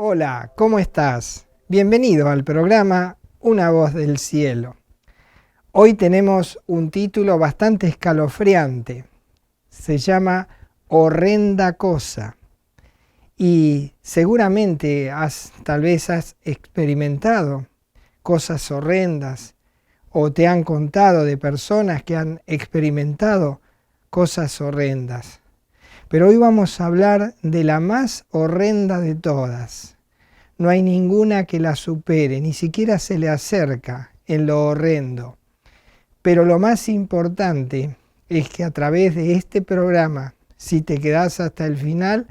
Hola, ¿cómo estás? Bienvenido al programa Una voz del cielo. Hoy tenemos un título bastante escalofriante. Se llama Horrenda cosa. Y seguramente tal vez has experimentado cosas horrendas o te han contado de personas que han experimentado cosas horrendas. Pero hoy vamos a hablar de la más horrenda de todas. No hay ninguna que la supere, ni siquiera se le acerca en lo horrendo. Pero lo más importante es que a través de este programa, si te quedas hasta el final,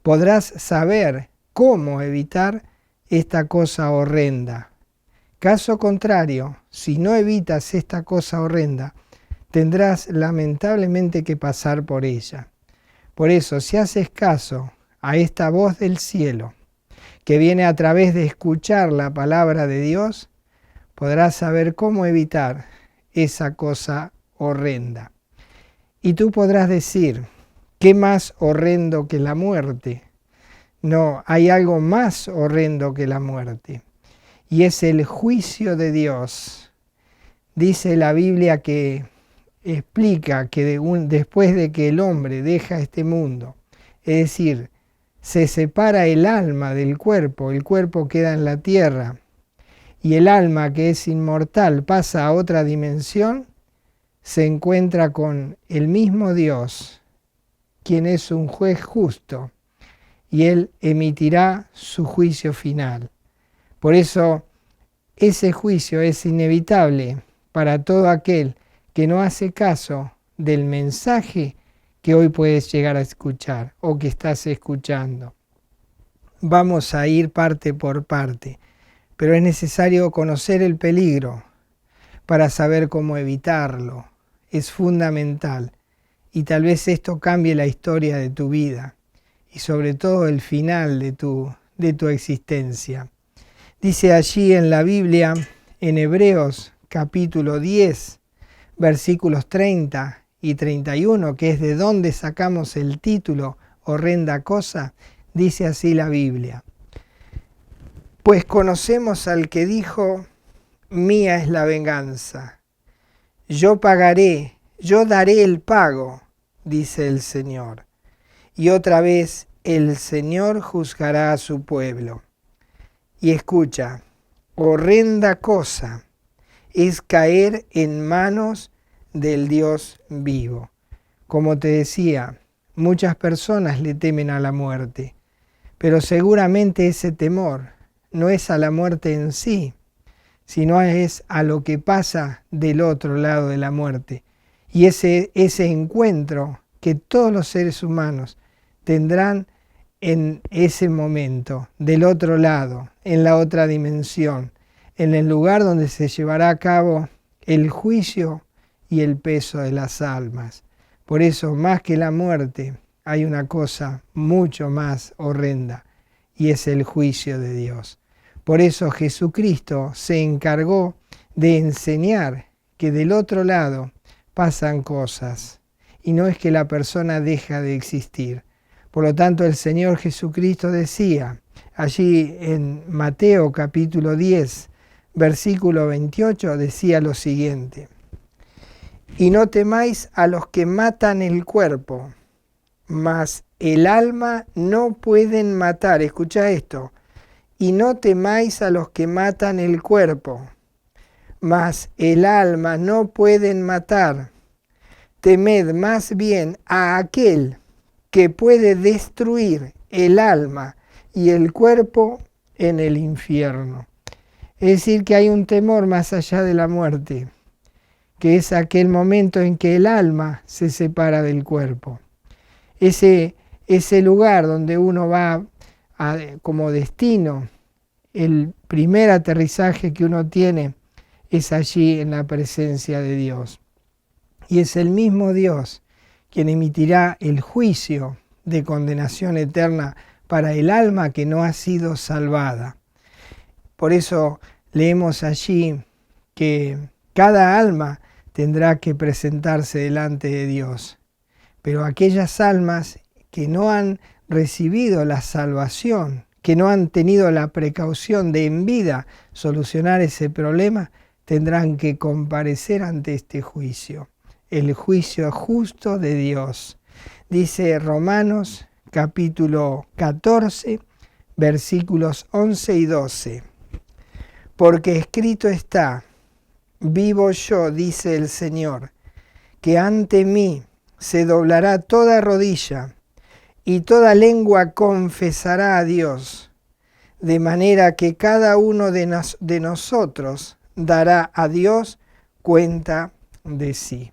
podrás saber cómo evitar esta cosa horrenda. Caso contrario, si no evitas esta cosa horrenda, tendrás lamentablemente que pasar por ella. Por eso, si haces caso a esta voz del cielo, que viene a través de escuchar la palabra de Dios, podrás saber cómo evitar esa cosa horrenda. Y tú podrás decir, ¿qué más horrendo que la muerte? No, hay algo más horrendo que la muerte, y es el juicio de Dios. Dice la Biblia que explica que después de que el hombre deja este mundo, es decir, se separa el alma del cuerpo, el cuerpo queda en la tierra, y el alma, que es inmortal, pasa a otra dimensión, se encuentra con el mismo Dios, quien es un juez justo, y Él emitirá su juicio final. Por eso, ese juicio es inevitable para todo aquel que no hace caso del mensaje que hoy puedes llegar a escuchar o que estás escuchando. Vamos a ir parte por parte, pero es necesario conocer el peligro para saber cómo evitarlo. Es fundamental, y tal vez esto cambie la historia de tu vida y sobre todo el final de tu existencia. Dice allí en la Biblia, en Hebreos capítulo 10, versículos 30 y 31, que es de donde sacamos el título Horrenda cosa, dice así la Biblia. Pues conocemos al que dijo, mía es la venganza, yo pagaré, yo daré el pago, dice el Señor. Y otra vez el Señor juzgará a su pueblo. Y escucha, horrenda cosa es caer en manos del Dios vivo. Como te decía, muchas personas le temen a la muerte, pero seguramente ese temor no es a la muerte en sí, sino es a lo que pasa del otro lado de la muerte. Y ese encuentro que todos los seres humanos tendrán en ese momento, del otro lado, en la otra dimensión, en el lugar donde se llevará a cabo el juicio y el peso de las almas. Por eso, más que la muerte, hay una cosa mucho más horrenda, y es el juicio de Dios. Por eso Jesucristo se encargó de enseñar que del otro lado pasan cosas, y no es que la persona deja de existir. Por lo tanto, el Señor Jesucristo decía, allí en Mateo capítulo 10, versículo 28, decía lo siguiente: y no temáis a los que matan el cuerpo, mas el alma no pueden matar. Escucha esto. Y no temáis a los que matan el cuerpo, mas el alma no pueden matar. Temed más bien a aquel que puede destruir el alma y el cuerpo en el infierno. Es decir, que hay un temor más allá de la muerte, que es aquel momento en que el alma se separa del cuerpo. Ese lugar donde uno va como destino, el primer aterrizaje que uno tiene es allí en la presencia de Dios. Y es el mismo Dios quien emitirá el juicio de condenación eterna para el alma que no ha sido salvada. Por eso leemos allí que cada alma tendrá que presentarse delante de Dios. Pero aquellas almas que no han recibido la salvación que no han tenido la precaución de en vida solucionar ese problema, tendrán que comparecer ante este juicio, el juicio justo de Dios. Dice Romanos capítulo 14, versículos 11 y 12. Porque escrito está, vivo yo, dice el Señor, que ante mí se doblará toda rodilla y toda lengua confesará a Dios, de manera que cada uno de nosotros dará a Dios cuenta de sí.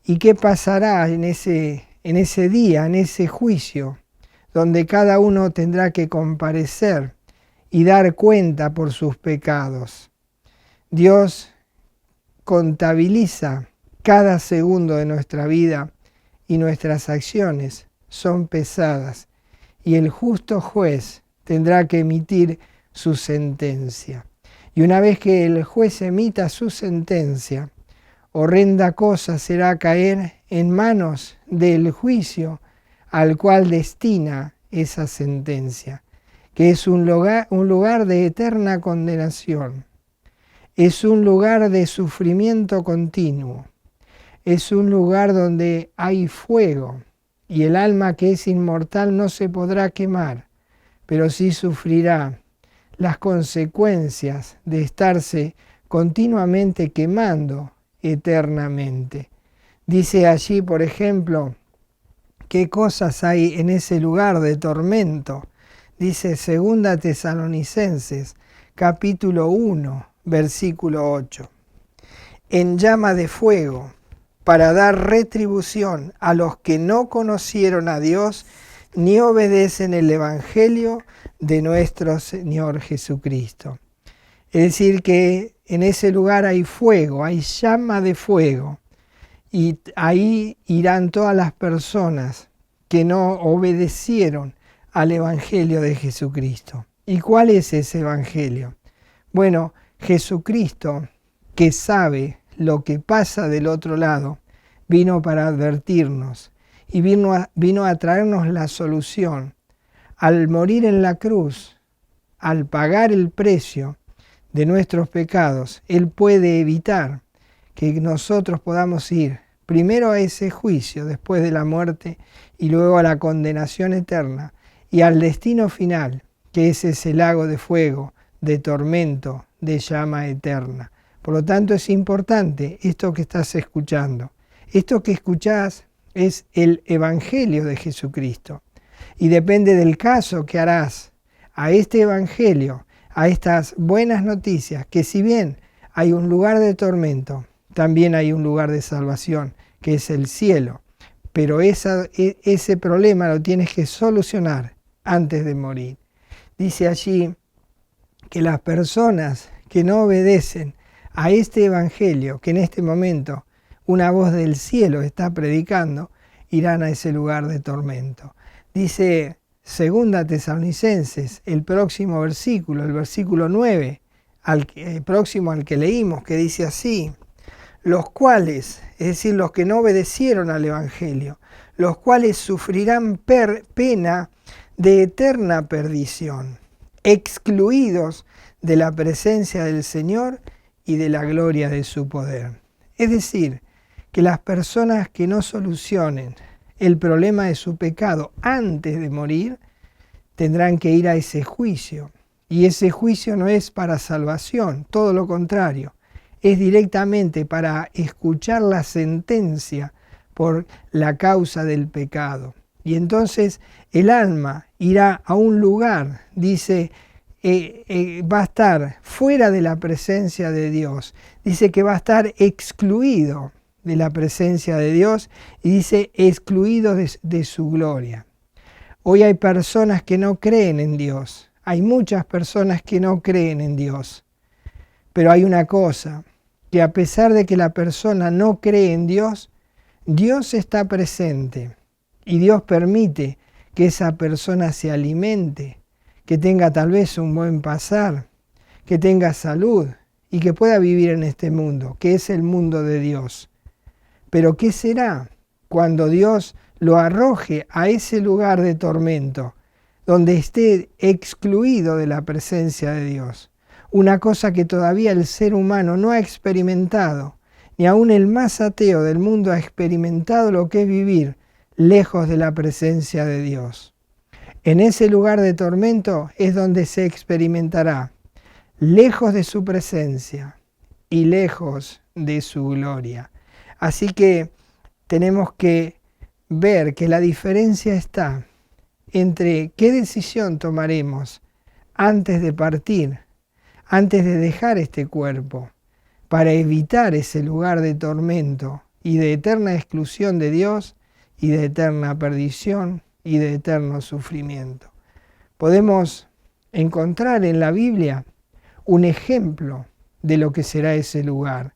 ¿Y qué pasará en ese día, en ese juicio, donde cada uno tendrá que comparecer y dar cuenta por sus pecados? Dios contabiliza cada segundo de nuestra vida y nuestras acciones son pesadas y el justo juez tendrá que emitir su sentencia. Y una vez que el juez emita su sentencia, horrenda cosa será caer en manos del juicio al cual destina esa sentencia, que es un lugar de eterna condenación, es un lugar de sufrimiento continuo, es un lugar donde hay fuego y el alma que es inmortal no se podrá quemar, pero sí sufrirá las consecuencias de estarse continuamente quemando eternamente. Dice allí, por ejemplo, qué cosas hay en ese lugar de tormento. Dice 2 Tesalonicenses, capítulo 1, versículo 8. En llama de fuego, para dar retribución a los que no conocieron a Dios ni obedecen el Evangelio de nuestro Señor Jesucristo. Es decir, que en ese lugar hay fuego, hay llama de fuego, y ahí irán todas las personas que no obedecieron al Evangelio de Jesucristo. ¿Y cuál es ese Evangelio? Bueno, Jesucristo, que sabe lo que pasa del otro lado, vino para advertirnos y vino a traernos la solución. Al morir en la cruz, al pagar el precio de nuestros pecados, Él puede evitar que nosotros podamos ir primero a ese juicio después de la muerte y luego a la condenación eterna y al destino final, que es ese lago de fuego, de tormento, de llama eterna. Por lo tanto, es importante esto que estás escuchando. Esto que escuchás es el Evangelio de Jesucristo y depende del caso que harás a este Evangelio, a estas buenas noticias, que si bien hay un lugar de tormento, también hay un lugar de salvación, que es el cielo. Pero ese problema lo tienes que solucionar antes de morir. Dice allí que las personas que no obedecen a este Evangelio, que en este momento una voz del cielo está predicando, irán a ese lugar de tormento. Dice 2 Tesalonicenses, el próximo versículo, el versículo 9, próximo al que leímos, que dice así: los cuales, es decir, los que no obedecieron al Evangelio, los cuales sufrirán pena de eterna perdición, excluidos de la presencia del Señor y de la gloria de su poder. Es decir, que las personas que no solucionen el problema de su pecado antes de morir, tendrán que ir a ese juicio. Y ese juicio no es para salvación, todo lo contrario. Es directamente para escuchar la sentencia por la causa del pecado. Y entonces el alma irá a un lugar, dice, va a estar fuera de la presencia de Dios. Dice que va a estar excluido de la presencia de Dios y dice excluido de su gloria. Hoy hay personas que no creen en Dios. Hay muchas personas que no creen en Dios. Pero hay una cosa, que a pesar de que la persona no cree en Dios, Dios está presente y Dios permite que esa persona se alimente, que tenga tal vez un buen pasar, que tenga salud y que pueda vivir en este mundo, que es el mundo de Dios. Pero ¿qué será cuando Dios lo arroje a ese lugar de tormento, donde esté excluido de la presencia de Dios. Una cosa que todavía el ser humano no ha experimentado, ni aun el más ateo del mundo ha experimentado lo que es vivir lejos de la presencia de Dios. En ese lugar de tormento es donde se experimentará lejos de su presencia y lejos de su gloria. Así que tenemos que ver que la diferencia está entre qué decisión tomaremos antes de partir, antes de dejar este cuerpo, para evitar ese lugar de tormento y de eterna exclusión de Dios y de eterna perdición y de eterno sufrimiento. Podemos encontrar en la Biblia un ejemplo de lo que será ese lugar.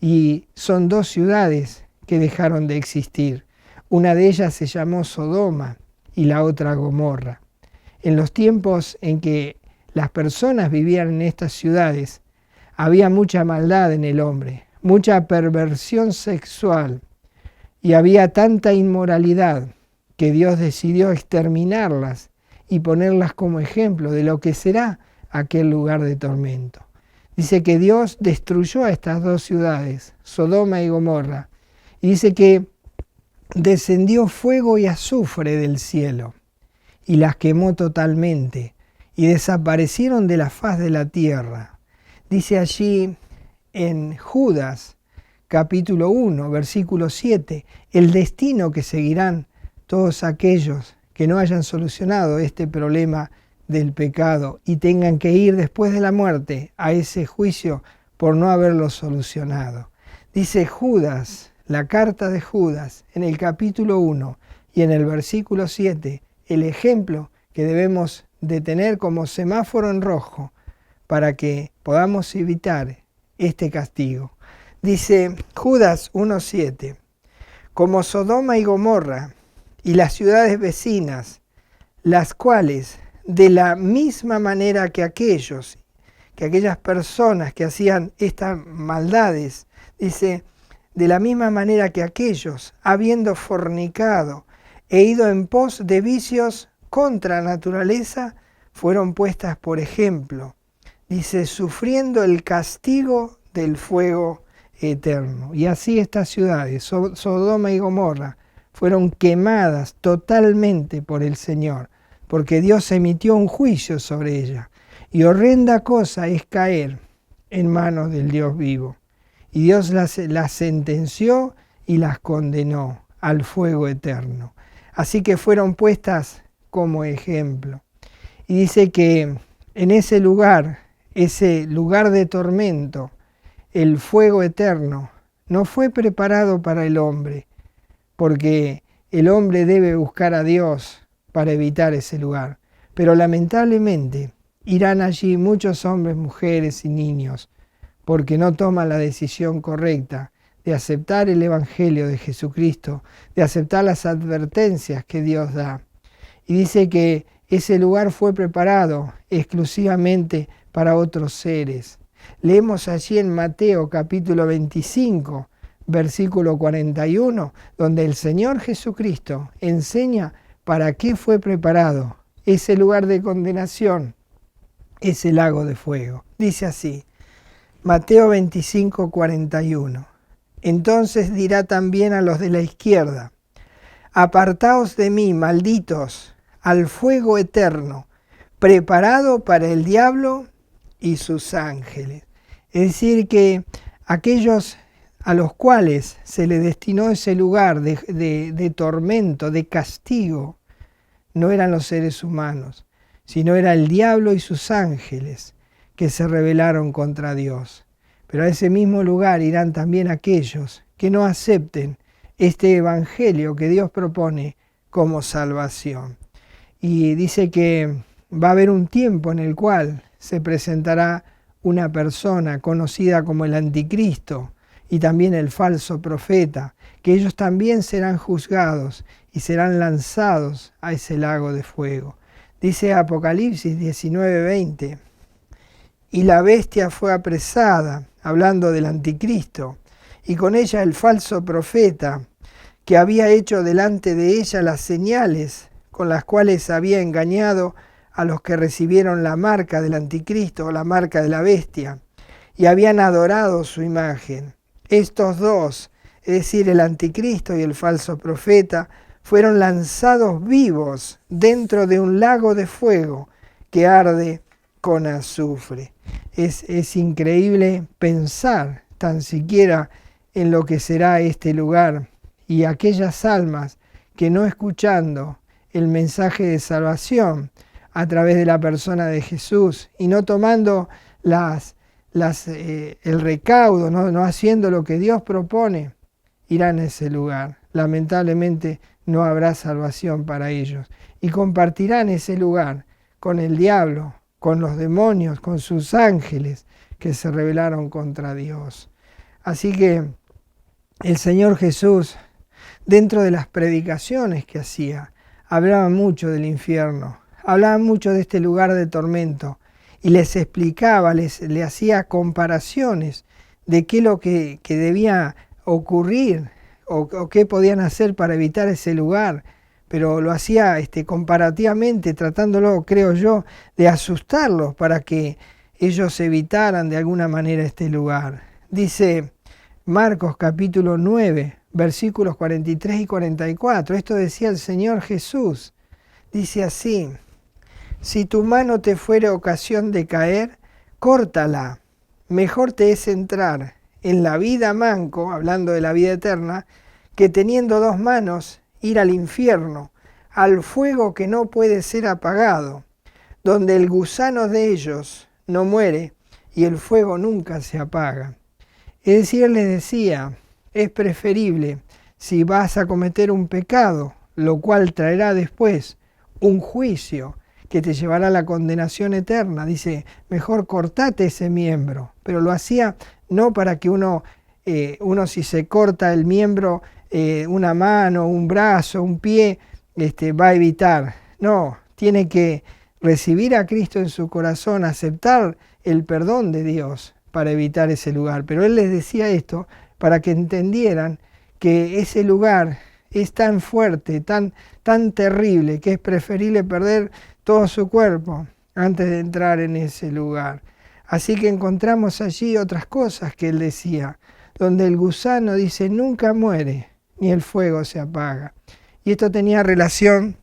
Y son dos ciudades que dejaron de existir. Una de ellas se llamó Sodoma y la otra Gomorra. En los tiempos en que las personas vivían en estas ciudades, había mucha maldad en el hombre, mucha perversión sexual y había tanta inmoralidad que Dios decidió exterminarlas y ponerlas como ejemplo de lo que será aquel lugar de tormento. Dice que Dios destruyó a estas dos ciudades, Sodoma y Gomorra, y dice que descendió fuego y azufre del cielo y las quemó totalmente y desaparecieron de la faz de la tierra. Dice allí en Judas capítulo 1, versículo 7, el destino que seguirán todos aquellos que no hayan solucionado este problema del pecado y tengan que ir después de la muerte a ese juicio por no haberlo solucionado. Dice Judas, la carta de Judas, en el capítulo 1 y en el versículo 7, el ejemplo que debemos de tener como semáforo en rojo para que podamos evitar este castigo. Dice Judas 1:7, como Sodoma y Gomorra y las ciudades vecinas, las cuales de la misma manera que aquellas personas que hacían estas maldades, dice, de la misma manera que aquellos, habiendo fornicado e ido en pos de vicios contra naturaleza, fueron puestas por ejemplo, dice, sufriendo el castigo del fuego eterno. Y así estas ciudades, Sodoma y Gomorra, fueron quemadas totalmente por el Señor, porque Dios emitió un juicio sobre ella. Y horrenda cosa es caer en manos del Dios vivo. Y Dios las sentenció y las condenó al fuego eterno. Así que fueron puestas como ejemplo. Y dice que en ese lugar de tormento, el fuego eterno no fue preparado para el hombre, porque el hombre debe buscar a Dios para evitar ese lugar. Pero lamentablemente irán allí muchos hombres, mujeres y niños, porque no toman la decisión correcta de aceptar el Evangelio de Jesucristo, de aceptar las advertencias que Dios da. Y dice que ese lugar fue preparado exclusivamente para otros seres. Leemos allí en Mateo capítulo 25, versículo 41, donde el Señor Jesucristo enseña para qué fue preparado ese lugar de condenación, ese lago de fuego. Dice así, Mateo 25, 41. Entonces dirá también a los de la izquierda, apartaos de mí, malditos, al fuego eterno, preparado para el diablo y sus ángeles. Es decir, que aquellos a los cuales se les destinó ese lugar de tormento, de castigo, no eran los seres humanos, sino era el diablo y sus ángeles que se rebelaron contra Dios. Pero a ese mismo lugar irán también aquellos que no acepten este evangelio que Dios propone como salvación. Y dice que va a haber un tiempo en el cual se presentará una persona conocida como el anticristo y también el falso profeta, que ellos también serán juzgados y serán lanzados a ese lago de fuego. Dice Apocalipsis 19:20, y la bestia fue apresada, hablando del anticristo, y con ella el falso profeta, que había hecho delante de ella las señales con las cuales había engañado a los que recibieron la marca del anticristo o la marca de la bestia y habían adorado su imagen. Estos dos, es decir, el anticristo y el falso profeta, fueron lanzados vivos dentro de un lago de fuego que arde con azufre. Es increíble pensar tan siquiera en lo que será este lugar y aquellas almas que no escuchando el mensaje de salvación a través de la persona de Jesús y no tomando el recaudo, no haciendo lo que Dios propone, irán a ese lugar. Lamentablemente no habrá salvación para ellos y compartirán ese lugar con el diablo, con los demonios, con sus ángeles que se rebelaron contra Dios. Así que el Señor Jesús, dentro de las predicaciones que hacía, hablaba mucho del infierno, hablaba mucho de este lugar de tormento y les explicaba, le hacía comparaciones de qué es lo que debía ocurrir o qué podían hacer para evitar ese lugar, pero lo hacía comparativamente, tratándolo, creo yo, de asustarlos para que ellos evitaran de alguna manera este lugar. Dice Marcos capítulo 9, versículos 43 y 44, esto decía el Señor Jesús, dice así: si tu mano te fuere ocasión de caer, córtala, mejor te es entrar en la vida manco, hablando de la vida eterna, que teniendo dos manos ir al infierno, al fuego que no puede ser apagado, donde el gusano de ellos no muere y el fuego nunca se apaga. Es decir, les decía, es preferible si vas a cometer un pecado, lo cual traerá después un juicio que te llevará a la condenación eterna. Dice, mejor cortate ese miembro, pero lo hacía no para que uno si se corta el miembro, una mano, un brazo, un pie, va a evitar. No, tiene que recibir a Cristo en su corazón, aceptar el perdón de Dios para evitar ese lugar. Pero Él les decía esto para que entendieran que ese lugar es tan fuerte, tan terrible, que es preferible perder todo su cuerpo antes de entrar en ese lugar. Así que encontramos allí otras cosas que Él decía, donde el gusano dice nunca muere, ni el fuego se apaga. Y esto tenía relación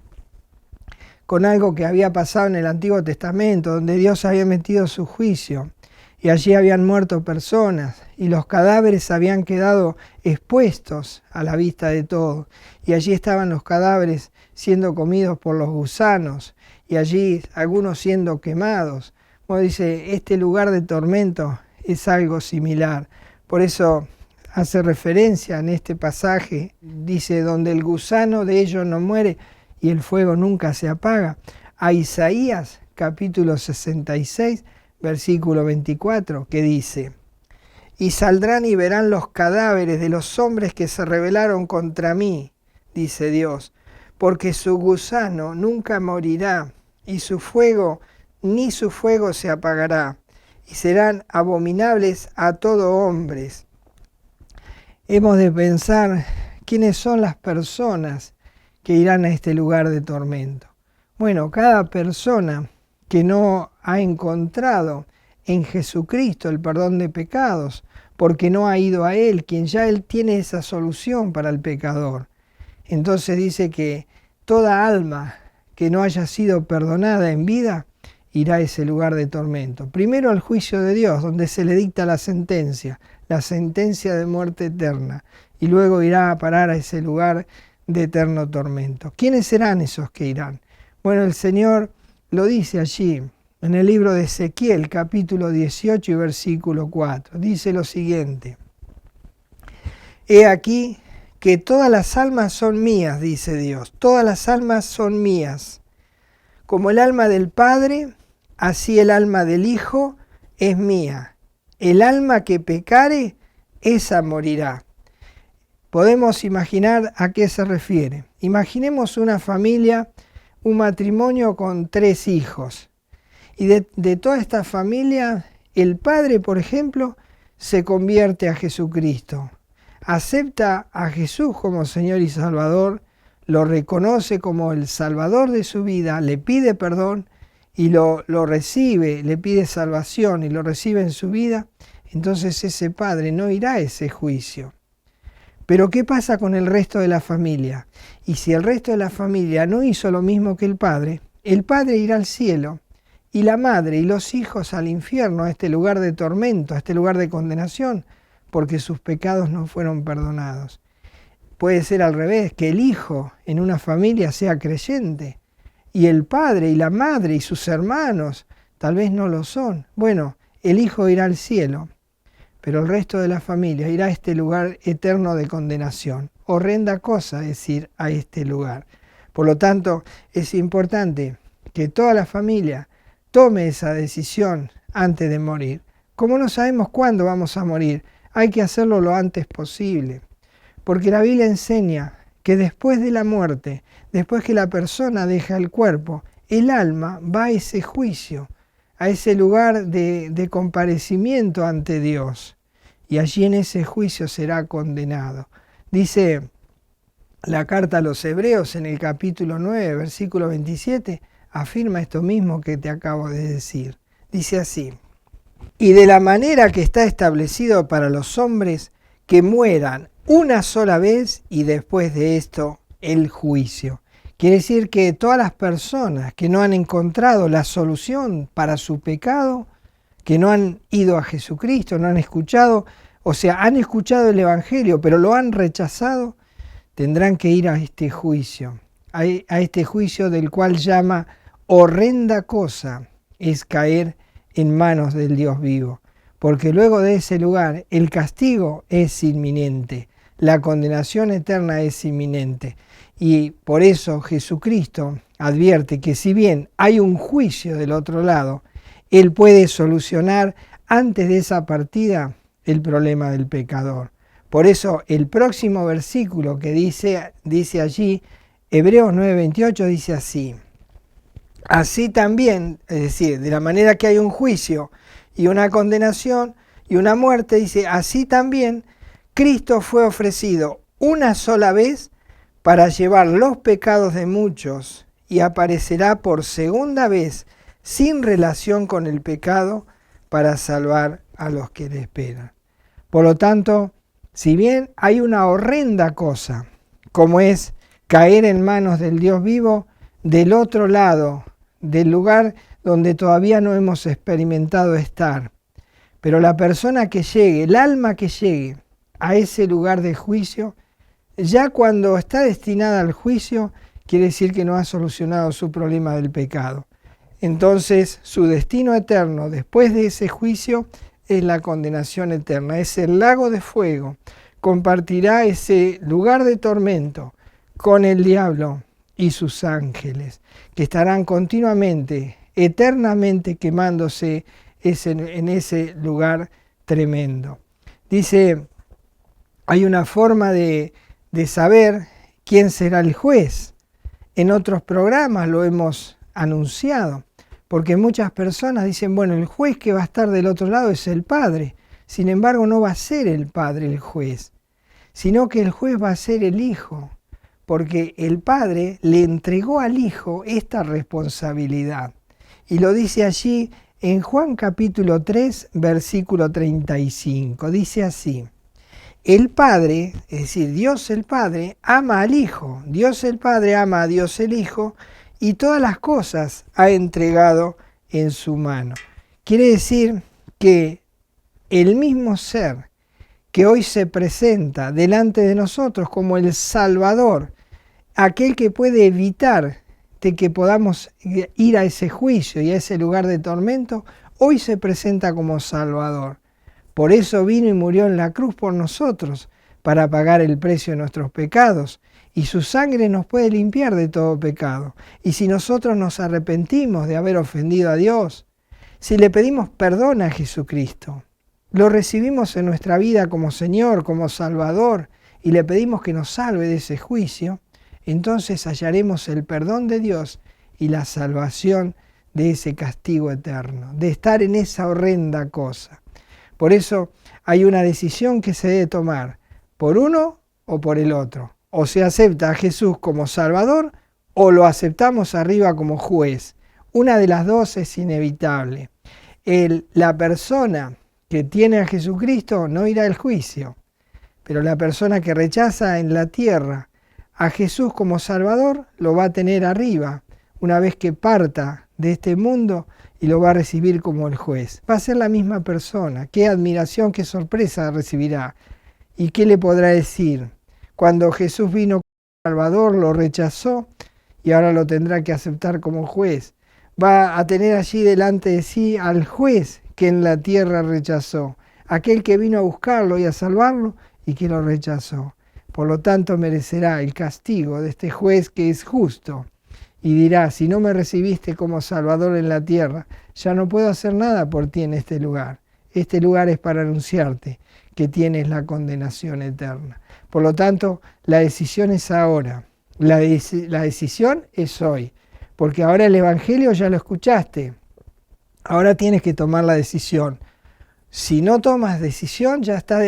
con algo que había pasado en el Antiguo Testamento, donde Dios había metido su juicio, y allí habían muerto personas, y los cadáveres habían quedado expuestos a la vista de todos, y allí estaban los cadáveres siendo comidos por los gusanos, y allí algunos siendo quemados. Como dice, este lugar de tormento es algo similar. Por eso hace referencia en este pasaje, dice, donde el gusano de ellos no muere y el fuego nunca se apaga, a Isaías capítulo 66, versículo 24, que dice: y saldrán y verán los cadáveres de los hombres que se rebelaron contra mí, dice Dios, porque su gusano nunca morirá, y su fuego, ni su fuego se apagará, y serán abominables a todo hombres. Hemos de pensar quiénes son las personas que irán a este lugar de tormento. Bueno, cada persona que no ha encontrado en Jesucristo el perdón de pecados, porque no ha ido a Él, quien ya Él tiene esa solución para el pecador. Entonces dice que toda alma que no haya sido perdonada en vida, irá a ese lugar de tormento. Primero al juicio de Dios, donde se le dicta la sentencia de muerte eterna, y luego irá a parar a ese lugar de eterno tormento. ¿Quiénes serán esos que irán? Bueno, el Señor lo dice allí, en el libro de Ezequiel, capítulo 18 y versículo 4. Dice lo siguiente: he aquí que todas las almas son mías, dice Dios, todas las almas son mías. Como el alma del Padre, así el alma del Hijo es mía. El alma que pecare, esa morirá. Podemos imaginar a qué se refiere. Imaginemos una familia, un matrimonio con 3 hijos. Y de toda esta familia, el padre, por ejemplo, se convierte a Jesucristo. Acepta a Jesús como Señor y Salvador, lo reconoce como el Salvador de su vida, le pide perdón y lo recibe, le pide salvación y lo recibe en su vida, entonces ese padre no irá a ese juicio. Pero ¿qué pasa con el resto de la familia? Y si el resto de la familia no hizo lo mismo que el padre irá al cielo y la madre y los hijos al infierno, a este lugar de tormento, a este lugar de condenación, porque sus pecados no fueron perdonados. Puede ser al revés, que el hijo en una familia sea creyente y el padre y la madre y sus hermanos tal vez no lo son. Bueno, el hijo irá al cielo, pero el resto de la familia irá a este lugar eterno de condenación. Horrenda cosa es ir a este lugar. Por lo tanto, es importante que toda la familia tome esa decisión antes de morir. Como no sabemos cuándo vamos a morir, hay que hacerlo lo antes posible. Porque la Biblia enseña que después de la muerte, después que la persona deja el cuerpo, el alma va a ese juicio, a ese lugar de comparecimiento ante Dios. Y allí en ese juicio será condenado. Dice la carta a los Hebreos en el capítulo 9, versículo 27, afirma esto mismo que te acabo de decir. Dice así: y de la manera que está establecido para los hombres que mueran una sola vez y después de esto el juicio. Quiere decir que todas las personas que no han encontrado la solución para su pecado, que no han ido a Jesucristo, no han escuchado, o sea, han escuchado el Evangelio, pero lo han rechazado, tendrán que ir a este juicio, a este juicio del cual llama horrenda cosa es caer en manos del Dios vivo, porque luego de ese lugar el castigo es inminente, la condenación eterna es inminente. Y por eso Jesucristo advierte que si bien hay un juicio del otro lado, Él puede solucionar antes de esa partida el problema del pecador. Por eso el próximo versículo que dice allí, Hebreos 9:28, dice así: así también, es decir, de la manera que hay un juicio y una condenación y una muerte, dice, así también Cristo fue ofrecido una sola vez para llevar los pecados de muchos y aparecerá por segunda vez sin relación con el pecado para salvar a los que le esperan. Por lo tanto, si bien hay una horrenda cosa, como es caer en manos del Dios vivo, del otro lado, del lugar donde todavía no hemos experimentado estar, pero la persona que llegue, el alma que llegue a ese lugar de juicio, ya cuando está destinada al juicio, quiere decir que no ha solucionado su problema del pecado. Entonces, su destino eterno después de ese juicio es la condenación eterna, es el lago de fuego. Compartirá ese lugar de tormento con el diablo y sus ángeles, que estarán continuamente, eternamente quemándose en ese lugar tremendo. Dice, hay una forma de saber quién será el juez. En otros programas lo hemos anunciado, porque muchas personas dicen, bueno, el juez que va a estar del otro lado es el Padre. Sin embargo, no va a ser el Padre el juez, sino que el juez va a ser el Hijo, porque el Padre le entregó al Hijo esta responsabilidad. Y lo dice allí en Juan capítulo 3, versículo 35. Dice así: el Padre, es decir, Dios el Padre, ama al Hijo. Dios el Padre ama a Dios el Hijo y todas las cosas ha entregado en su mano. Quiere decir que el mismo ser que hoy se presenta delante de nosotros como el Salvador, aquel que puede evitar de que podamos ir a ese juicio y a ese lugar de tormento, hoy se presenta como Salvador. Por eso vino y murió en la cruz por nosotros, para pagar el precio de nuestros pecados. Y su sangre nos puede limpiar de todo pecado. Y si nosotros nos arrepentimos de haber ofendido a Dios, si le pedimos perdón a Jesucristo, lo recibimos en nuestra vida como Señor, como Salvador, y le pedimos que nos salve de ese juicio, entonces hallaremos el perdón de Dios y la salvación de ese castigo eterno, de estar en esa horrenda cosa. Por eso hay una decisión que se debe tomar, por uno o por el otro, o se acepta a Jesús como Salvador o lo aceptamos arriba como juez. Una de las dos es inevitable. La persona que tiene a Jesucristo no irá al juicio, pero la persona que rechaza en la tierra a Jesús como Salvador lo va a tener arriba, una vez que parta de este mundo, y lo va a recibir como el juez. Va a ser la misma persona. Qué admiración, qué sorpresa recibirá. ¿Y qué le podrá decir? Cuando Jesús vino como Salvador, lo rechazó y ahora lo tendrá que aceptar como juez. Va a tener allí delante de sí al juez que en la tierra rechazó, aquel que vino a buscarlo y a salvarlo y que lo rechazó. Por lo tanto, merecerá el castigo de este juez que es justo. Y dirá, si no me recibiste como Salvador en la tierra, ya no puedo hacer nada por ti en este lugar. Este lugar es para anunciarte que tienes la condenación eterna. Por lo tanto, la decisión es ahora. La decisión es hoy. Porque ahora el Evangelio ya lo escuchaste. Ahora tienes que tomar la decisión. Si no tomas decisión, ya está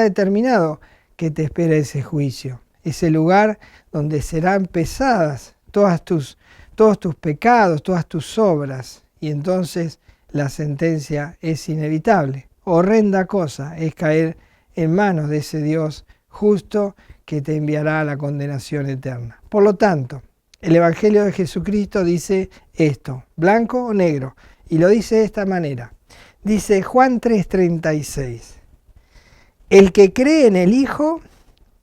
determinado que te espera ese juicio. Ese lugar donde serán pesadas todos tus pecados, todas tus obras. Y entonces la sentencia es inevitable. Horrenda cosa es caer en manos de ese Dios justo que te enviará a la condenación eterna. Por lo tanto, el Evangelio de Jesucristo dice esto, blanco o negro, y lo dice de esta manera. Dice Juan 3:36, el que cree en el Hijo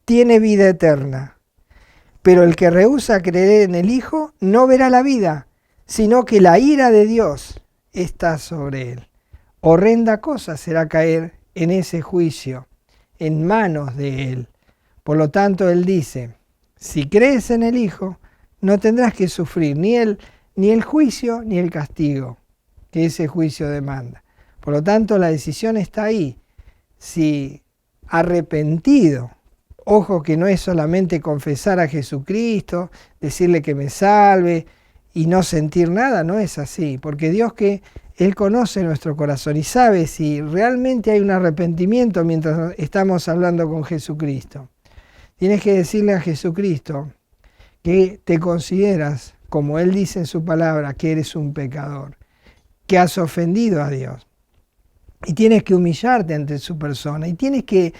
tiene vida eterna, pero el que rehúsa creer en el Hijo no verá la vida, sino que la ira de Dios está sobre él. Horrenda cosa será caer en ese juicio, en manos de él. Por lo tanto, él dice, si crees en el Hijo, no tendrás que sufrir ni el juicio ni el castigo que ese juicio demanda. Por lo tanto, la decisión está ahí. Si arrepentido, ojo que no es solamente confesar a Jesucristo, decirle que me salve y no sentir nada, no es así, porque Dios Él conoce nuestro corazón y sabe si realmente hay un arrepentimiento mientras estamos hablando con Jesucristo. Tienes que decirle a Jesucristo que te consideras, como Él dice en su palabra, que eres un pecador, que has ofendido a Dios. Y tienes que humillarte ante su persona y tienes que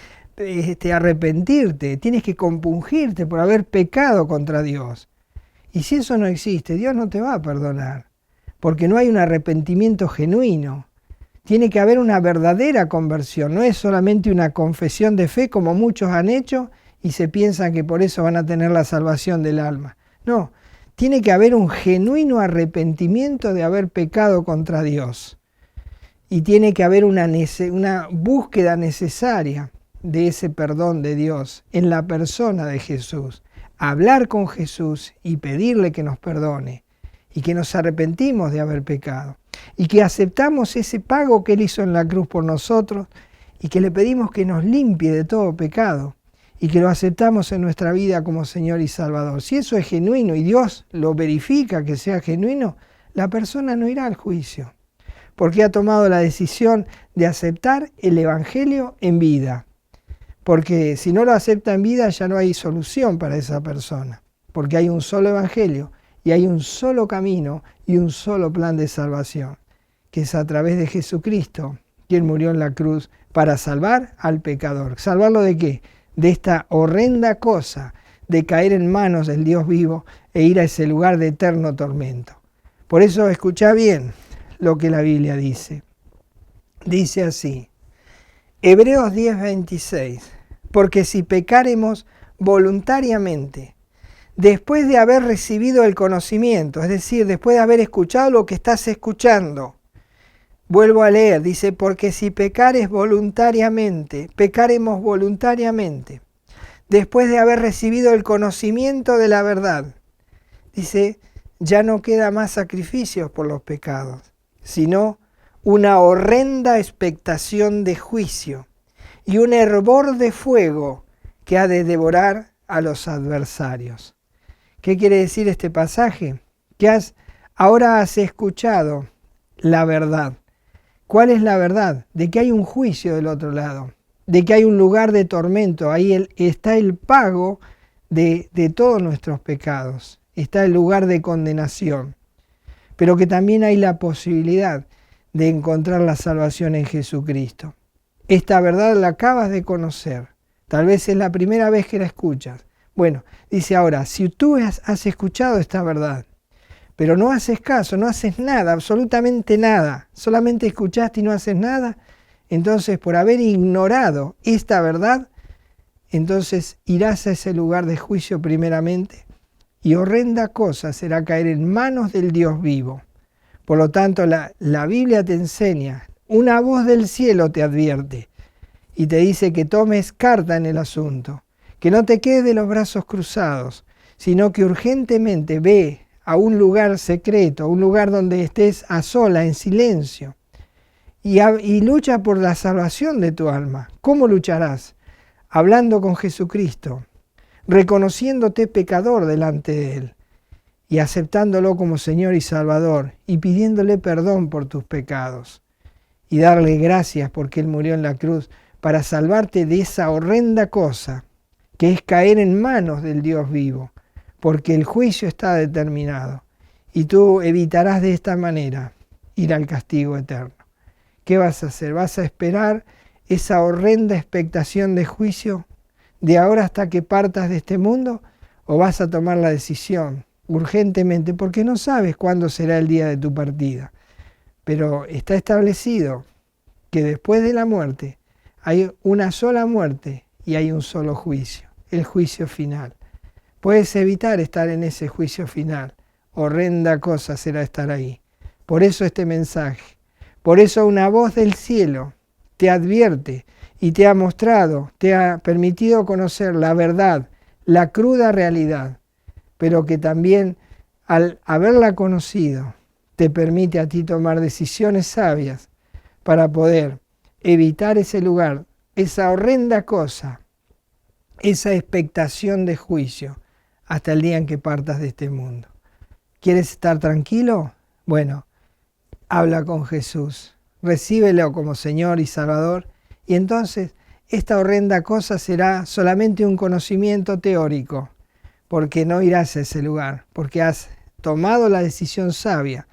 arrepentirte, tienes que compungirte por haber pecado contra Dios. Y si eso no existe, Dios no te va a perdonar, porque no hay un arrepentimiento genuino. Tiene que haber una verdadera conversión, no es solamente una confesión de fe como muchos han hecho y se piensan que por eso van a tener la salvación del alma. No, tiene que haber un genuino arrepentimiento de haber pecado contra Dios. Y tiene que haber una búsqueda necesaria de ese perdón de Dios en la persona de Jesús. Hablar con Jesús y pedirle que nos perdone y que nos arrepentimos de haber pecado y que aceptamos ese pago que Él hizo en la cruz por nosotros y que le pedimos que nos limpie de todo pecado y que lo aceptamos en nuestra vida como Señor y Salvador. Si eso es genuino y Dios lo verifica que sea genuino, la persona no irá al juicio, porque ha tomado la decisión de aceptar el Evangelio en vida. Porque si no lo acepta en vida ya no hay solución para esa persona, porque hay un solo Evangelio y hay un solo camino y un solo plan de salvación, que es a través de Jesucristo, quien murió en la cruz para salvar al pecador. ¿Salvarlo de qué? De esta horrenda cosa de caer en manos del Dios vivo e ir a ese lugar de eterno tormento. Por eso escucha bien lo que la Biblia dice. Dice así, Hebreos 10:26, porque si pecáremos voluntariamente, después de haber recibido el conocimiento, es decir, después de haber escuchado lo que estás escuchando, vuelvo a leer, dice, porque si pecáremos voluntariamente, después de haber recibido el conocimiento de la verdad, dice, ya no queda más sacrificios por los pecados, sino una horrenda expectación de juicio y un hervor de fuego que ha de devorar a los adversarios. ¿Qué quiere decir este pasaje? Que ahora has escuchado la verdad. ¿Cuál es la verdad? De que hay un juicio del otro lado, de que hay un lugar de tormento, ahí está el pago de todos nuestros pecados. Está el lugar de condenación, pero que también hay la posibilidad de encontrar la salvación en Jesucristo. Esta verdad la acabas de conocer. Tal vez es la primera vez que la escuchas. Bueno, dice ahora, si tú has escuchado esta verdad, pero no haces caso, no haces nada, absolutamente nada, solamente escuchaste y no haces nada, entonces por haber ignorado esta verdad, entonces irás a ese lugar de juicio primeramente, y horrenda cosa será caer en manos del Dios vivo. Por lo tanto, la Biblia te enseña, una voz del cielo te advierte y te dice que tomes carta en el asunto, que no te quedes de los brazos cruzados, sino que urgentemente ve a un lugar secreto, a un lugar donde estés a sola, en silencio, y lucha por la salvación de tu alma. ¿Cómo lucharás? Hablando con Jesucristo, reconociéndote pecador delante de Él y aceptándolo como Señor y Salvador y pidiéndole perdón por tus pecados y darle gracias porque Él murió en la cruz para salvarte de esa horrenda cosa que es caer en manos del Dios vivo, porque el juicio está determinado y tú evitarás de esta manera ir al castigo eterno. ¿Qué vas a hacer? ¿Vas a esperar esa horrenda expectación de juicio de ahora hasta que partas de este mundo? ¿O vas a tomar la decisión urgentemente porque no sabes cuándo será el día de tu partida? Pero está establecido que después de la muerte hay una sola muerte y hay un solo juicio, el juicio final. Puedes evitar estar en ese juicio final. Horrenda cosa será estar ahí. Por eso este mensaje. Por eso una voz del cielo te advierte y te ha mostrado, te ha permitido conocer la verdad, la cruda realidad, pero que también al haberla conocido te permite a ti tomar decisiones sabias para poder evitar ese lugar, esa horrenda cosa, esa expectación de juicio hasta el día en que partas de este mundo. ¿Quieres estar tranquilo? Bueno, habla con Jesús, recíbelo como Señor y Salvador, y entonces esta horrenda cosa será solamente un conocimiento teórico, porque no irás a ese lugar, porque has tomado la decisión sabia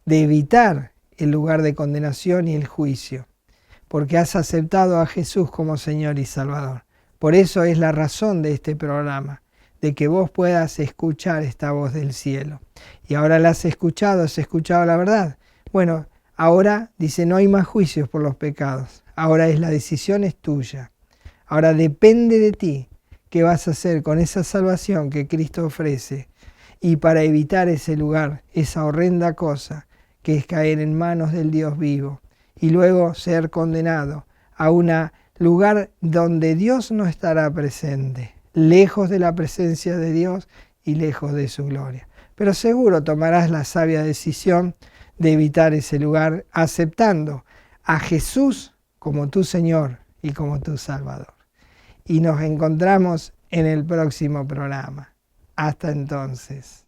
de evitar el lugar de condenación y el juicio, porque has aceptado a Jesús como Señor y Salvador. Por eso es la razón de este programa, de que vos puedas escuchar esta voz del cielo. Y ahora la has escuchado la verdad. Bueno, ahora dice, no hay más juicios por los pecados. Ahora la decisión es tuya. Ahora depende de ti qué vas a hacer con esa salvación que Cristo ofrece. Y para evitar ese lugar, esa horrenda cosa, que es caer en manos del Dios vivo. Y luego ser condenado a un lugar donde Dios no estará presente, lejos de la presencia de Dios y lejos de su gloria. Pero seguro tomarás la sabia decisión de evitar ese lugar aceptando a Jesús como tu Señor y como tu Salvador. Y nos encontramos en el próximo programa. Hasta entonces.